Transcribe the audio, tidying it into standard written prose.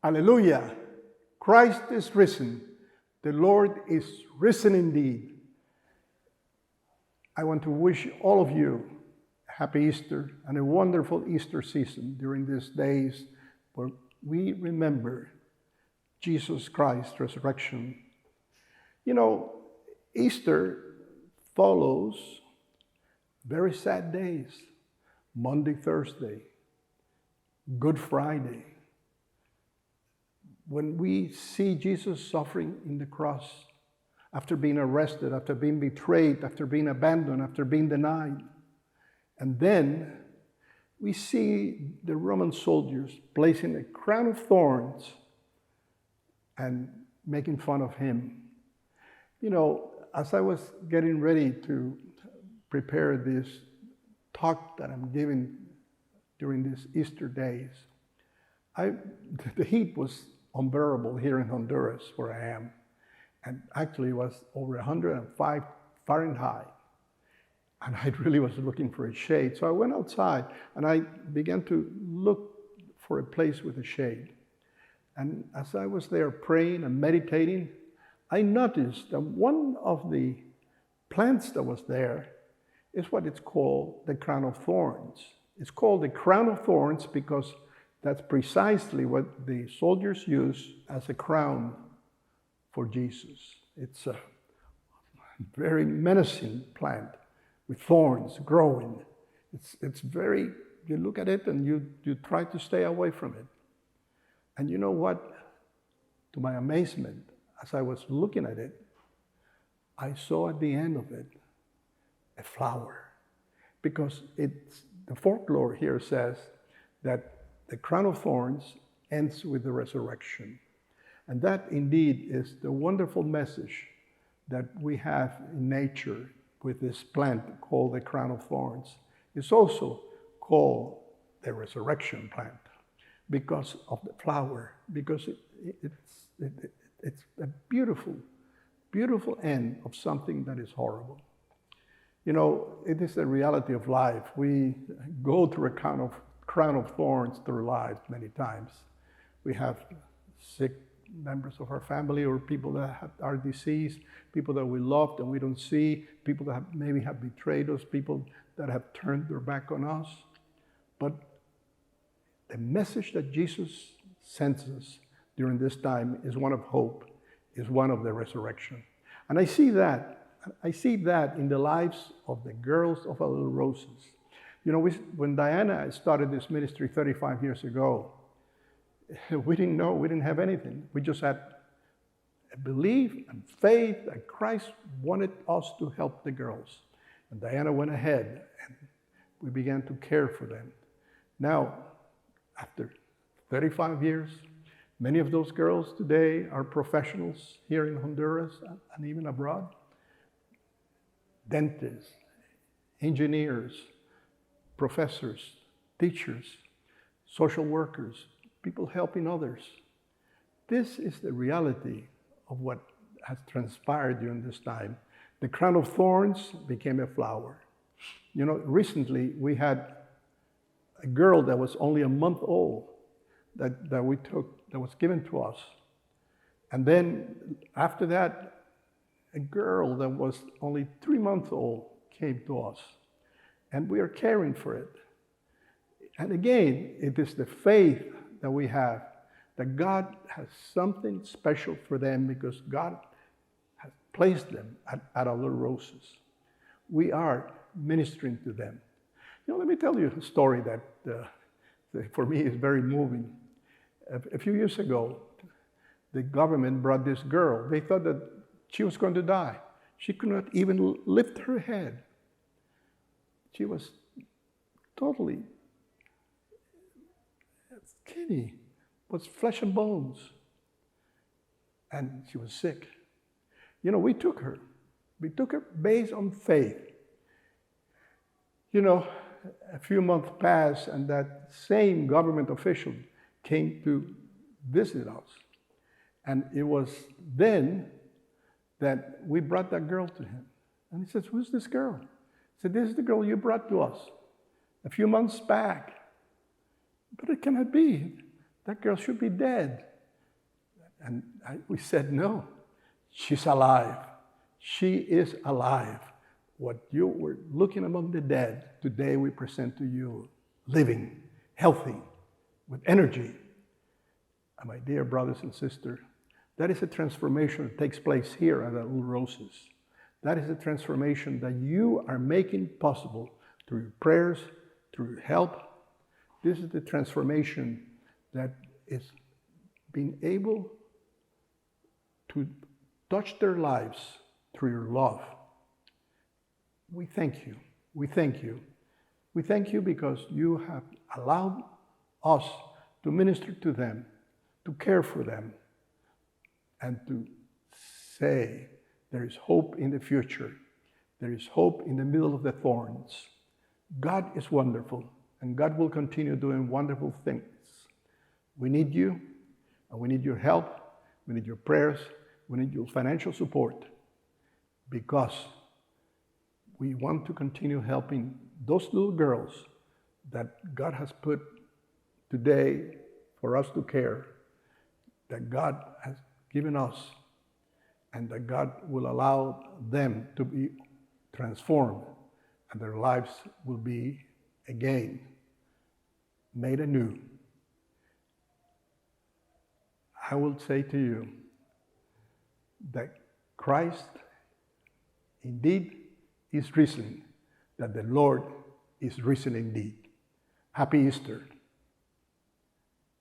Hallelujah. Christ is risen. The Lord is risen indeed. I want to wish all of you a happy Easter and a wonderful Easter season during these days where we remember Jesus Christ's resurrection. You know, Easter follows very sad days. Monday, Thursday, Good Friday. When we see Jesus suffering in the cross, after being arrested, after being betrayed, after being abandoned, after being denied. And then we see the Roman soldiers placing a crown of thorns and making fun of him. You know, as I was getting ready to prepare this talk that I'm giving during these Easter days, the heat was unbearable here in Honduras, where I am. And actually it was over 105 Fahrenheit. And I really was looking for a shade. So I went outside and I began to look for a place with a shade. And as I was there praying and meditating, I noticed that one of the plants that was there is what it's called the crown of thorns. It's called the crown of thorns because that's precisely what the soldiers use as a crown for Jesus. It's a very menacing plant with thorns growing. It's very, you look at it and you try to stay away from it. And you know what? To my amazement, as I was looking at it, I saw at the end of it a flower. Because the folklore here says that the crown of thorns ends with the resurrection. And that indeed is the wonderful message that we have in nature with this plant called the crown of thorns. It's also called the resurrection plant because of the flower, because it's a beautiful, beautiful end of something that is horrible. You know, it is the reality of life. We go through a crown of thorns through life many times. We have sick members of our family or people that are deceased, people that we loved and we don't see, people that maybe have betrayed us, people that have turned their back on us. But the message that Jesus sends us during this time is one of hope, is one of the resurrection. And I see that in the lives of the girls of Our Little Roses. You know, when Diana started this ministry 35 years ago, we didn't know, we didn't have anything. We just had a belief and faith that Christ wanted us to help the girls. And Diana went ahead and we began to care for them. Now, after 35 years, many of those girls today are professionals here in Honduras and even abroad. Dentists, engineers, professors, teachers, social workers, people helping others. This is the reality of what has transpired during this time. The crown of thorns became a flower. You know, recently we had a girl that was only a month old that we took, that was given to us. And then after that, a girl that was only 3 months old came to us. And we are caring for it. And again, it is the faith that we have that God has something special for them because God has placed them at Our Little Roses. We are ministering to them. You know, let me tell you a story that for me is very moving. A few years ago, the government brought this girl. They thought that she was going to die. She could not even lift her head. She was totally skinny, was flesh and bones. And she was sick. You know, we took her. We took her based on faith. You know, a few months passed and that same government official came to visit us. And it was then that we brought that girl to him. And he says, "Who's this girl?" I said, "This is the girl you brought to us a few months back." "But it cannot be. That girl should be dead." And we said, no, she's alive. She is alive. What you were looking among the dead, today we present to you, living, healthy, with energy. And my dear brothers and sisters, that is a transformation that takes place here at Little Roses. That is a transformation that you are making possible through your prayers, through your help. This is the transformation that is being able to touch their lives through your love. We thank you. We thank you. We thank you because you have allowed us to minister to them, to care for them, and to say there is hope in the future. There is hope in the middle of the thorns. God is wonderful, and God will continue doing wonderful things. We need you, and we need your help. We need your prayers. We need your financial support, because we want to continue helping those little girls that God has put today for us to care, that God has given us, and that God will allow them to be transformed, and their lives will be again made anew. I will say to you that Christ indeed is risen, that the Lord is risen indeed. Happy Easter.